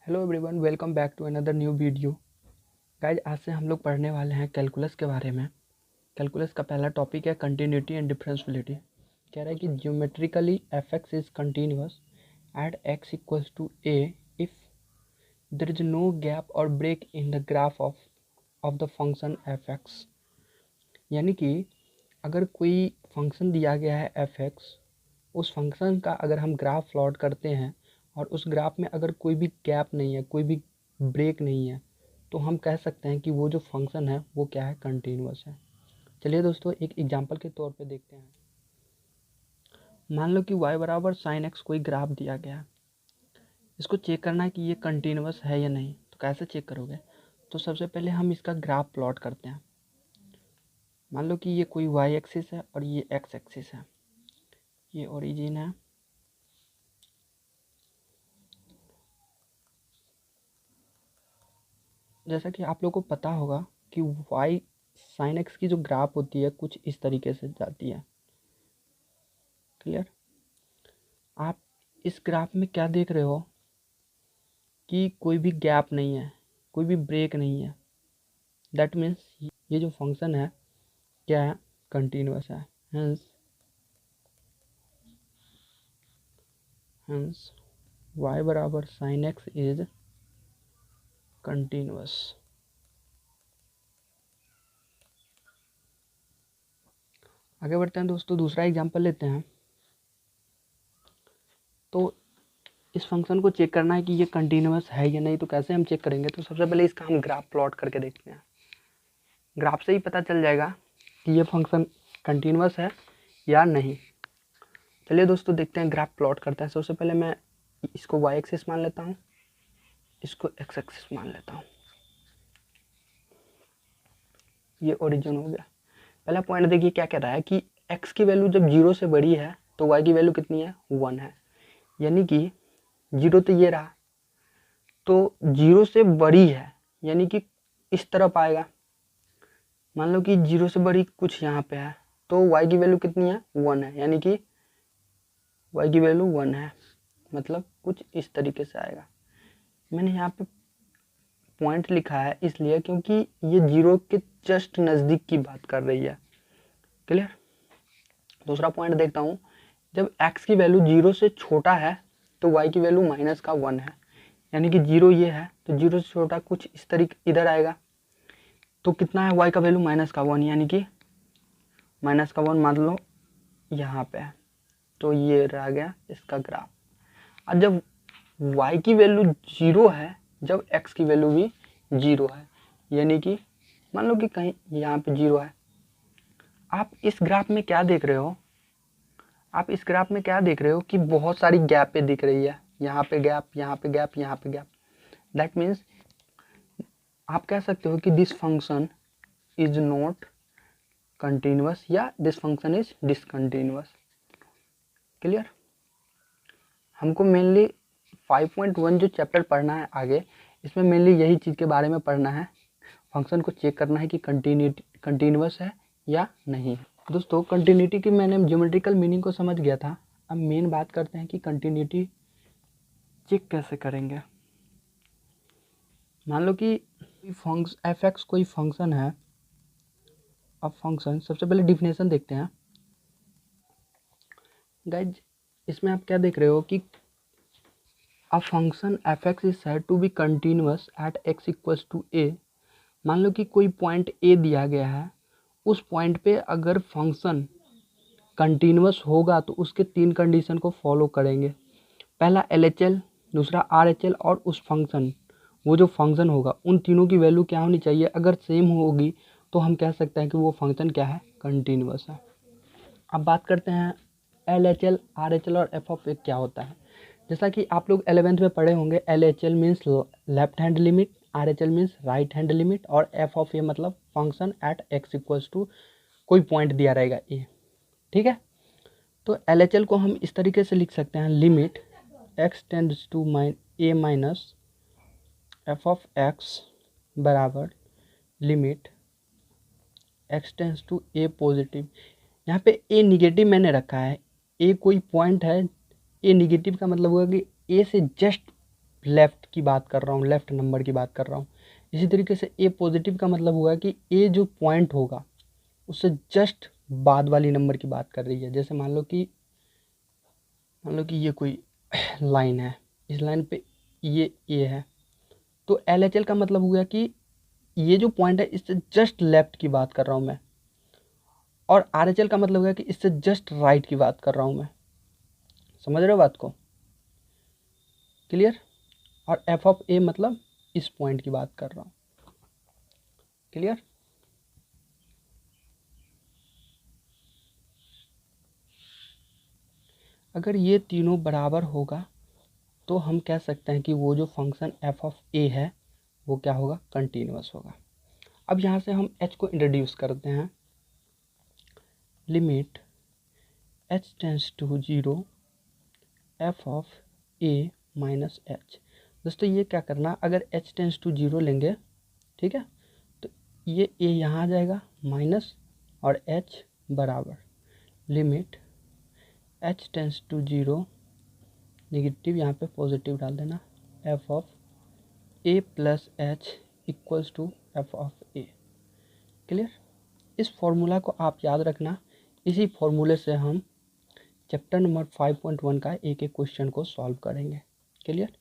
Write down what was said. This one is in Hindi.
Hello everyone, welcome back to another new video. Guys, आज से हम लोग पढ़ने वाले हैं कैलकुलस के बारे में। कैलकुलस का पहला टॉपिक है कंटिन्यूटी एंड डिफरेंशियबिलिटी। कह रहा है कि geometrically f x is continuous at x equals to a if there is no gap और break in the graph of the function f x. यानी कि अगर कोई फंक्शन दिया गया है एफ एक्स, उस फंक्शन का अगर हम ग्राफ प्लॉट करते हैं और उस ग्राफ में अगर कोई भी गैप नहीं है, कोई भी ब्रेक नहीं है, तो हम कह सकते हैं कि वो जो फंक्शन है वो क्या है, कंटिन्यूअस है। चलिए दोस्तों, एक एग्जांपल के तौर पे देखते हैं। मान लो कि y बराबर साइन एक्स कोई ग्राफ दिया गया है। इसको चेक करना है कि ये कंटिन्यूअस है या नहीं। तो कैसे चेक करोगे? तो सबसे पहले हम इसका ग्राफ प्लॉट करते हैं। मान लो कि ये कोई y एक्सिस है और ये x एक्सिस है। ये ओरिजिन है, जैसा कि आप लोग को पता होगा कि y साइन एक्स की जो ग्राफ होती है कुछ इस तरीके से जाती है। क्लियर? आप इस ग्राफ में क्या देख रहे हो कि कोई भी गैप नहीं है, कोई भी ब्रेक नहीं है। दैट मीन्स ये जो फंक्शन है क्या है, कंटिन्यूअस है। हेंस y बराबर साइन एक्स इज कंटिन्यूअस। आगे बढ़ते हैं दोस्तों, दूसरा एग्जांपल लेते हैं। तो इस फंक्शन को चेक करना है कि ये कंटिन्यूअस है या नहीं। तो कैसे हम चेक करेंगे? तो सबसे पहले इसका हम ग्राफ प्लॉट करके देखते हैं। ग्राफ से ही पता चल जाएगा कि ये फंक्शन कंटिन्यूअस है या नहीं। चलिए दोस्तों, देखते हैं, ग्राफ प्लॉट करते हैं। सबसे पहले मैं इसको y एक्सिस मान लेता हूँ, इसको x एक्सिस मान लेता हूँ। ये ओरिजिन हो गया। पहला पॉइंट देखिए क्या कह रहा है कि x की वैल्यू जब 0 से बड़ी है तो y की वैल्यू कितनी है, 1 है। यानी कि 0 तो ये रहा, तो 0 से बड़ी है यानी कि इस तरफ आएगा। मान लो कि 0 से बड़ी कुछ यहाँ पे है, तो y की वैल्यू कितनी है, 1 है। यानी कि y की वैल्यू 1 है, मतलब कुछ इस तरीके से आएगा। मैंने यहाँ पे पॉइंट लिखा है इसलिए क्योंकि ये 0 के जस्ट नज़दीक की बात कर रही है। क्लियर? दूसरा पॉइंट देखता हूँ। जब x की वैल्यू 0 से छोटा है तो y की वैल्यू -1 है। यानी कि 0 ये है तो 0 से छोटा कुछ इस तरीके इधर आएगा। तो कितना है y का वैल्यू, -1, यानी कि -1 मान लो यहाँ पे है। तो ये रह गया इसका ग्राफ। और जब y की वैल्यू 0 है, जब x की वैल्यू भी 0 है, यानी कि मान लो कि कहीं यहाँ पे 0 है। आप इस ग्राफ में क्या देख रहे हो? आप इस ग्राफ में क्या देख रहे हो कि बहुत सारी गैपें दिख रही है। यहाँ पे गैप, यहाँ पे गैप, यहाँ पे गैप। दैट मीन्स आप कह सकते हो कि this function is not continuous या this function is discontinuous. Clear? हमको मेनली 5.1 जो चैप्टर पढ़ना है आगे, इसमें मेनली यही चीज़ के बारे में पढ़ना है। फंक्शन को चेक करना है कि कंटिन्यूअस है या नहीं। दोस्तों, कंटिन्यूटी की मैंने ज्योमेट्रिकल मीनिंग को समझ गया था। अब मेन बात करते हैं कि कंटिन्यूटी चेक कैसे करेंगे। मान लो कि एफ एक्स कोई फंक्शन है। अब फंक्शन, सबसे पहले डिफिनेशन देखते हैं। गाइज, इसमें आप क्या देख रहे हो कि a function f x is said to be continuous at x equals to a. मान लो कि कोई पॉइंट ए दिया गया है, उस पॉइंट पे अगर फंक्शन कंटिन्यूअस होगा तो उसके 3 कंडीशन को फॉलो करेंगे। पहला LHL, दूसरा RHL और उस फंक्शन, वो जो फंक्शन होगा उन तीनों की वैल्यू क्या होनी चाहिए। अगर सेम होगी तो हम कह सकते हैं कि वो फंक्शन क्या है, कंटिन्यूअस है। अब बात करते हैं LHL, RHL और F(a) क्या होता है। जैसा कि आप लोग 11th में पढ़े होंगे, LHL means left hand limit, RHL means right hand limit और F(a) मतलब function at x equals to कोई पॉइंट दिया रहेगा ए। ठीक है? तो LHL को हम इस तरीके से लिख सकते हैं, limit x tends to a minus f(x) बराबर limit x tends to a positive. यहाँ पे a निगेटिव मैंने रखा है। a कोई पॉइंट है, a निगेटिव का मतलब होगा कि a से जस्ट लेफ़्ट की बात कर रहा हूँ, लेफ़्ट नंबर की बात कर रहा हूँ। इसी तरीके से ए पॉजिटिव का मतलब हुआ कि ए जो पॉइंट होगा उससे जस्ट बाद वाली नंबर की बात कर रही है। जैसे मान लो कि ये कोई लाइन है, इस लाइन पे ये ए है, तो LHL का मतलब हुआ कि ये जो पॉइंट है इससे जस्ट लेफ्ट की बात कर रहा हूँ मैं, और RHL का मतलब है कि इससे जस्ट राइट की बात कर रहा हूँ मैं। समझ रहे हो बात को? क्लियर? और एफ ऑफ ए मतलब इस पॉइंट की बात कर रहा हूँ। क्लियर? अगर ये तीनों बराबर होगा तो हम कह सकते हैं कि वो जो फंक्शन एफ ऑफ ए है वो क्या होगा? कंटिन्यूअस होगा। अब यहाँ से हम एच को इंट्रोड्यूस करते हैं। Limit H tends to 0 F of A minus H. दोस्तों ये क्या करना, अगर एच टेंस टू 0 लेंगे, ठीक है, तो ये ए यहाँ आ जाएगा माइनस और एच बराबर limit H tends to 0, negative यहाँ पे पॉजिटिव डाल देना, F of A plus H equals to F of A. Clear? इस फॉर्मूला को आप याद रखना। इसी फॉर्मूले से हम चैप्टर नंबर 5.1 का एक एक क्वेश्चन को सॉल्व करेंगे। क्लियर?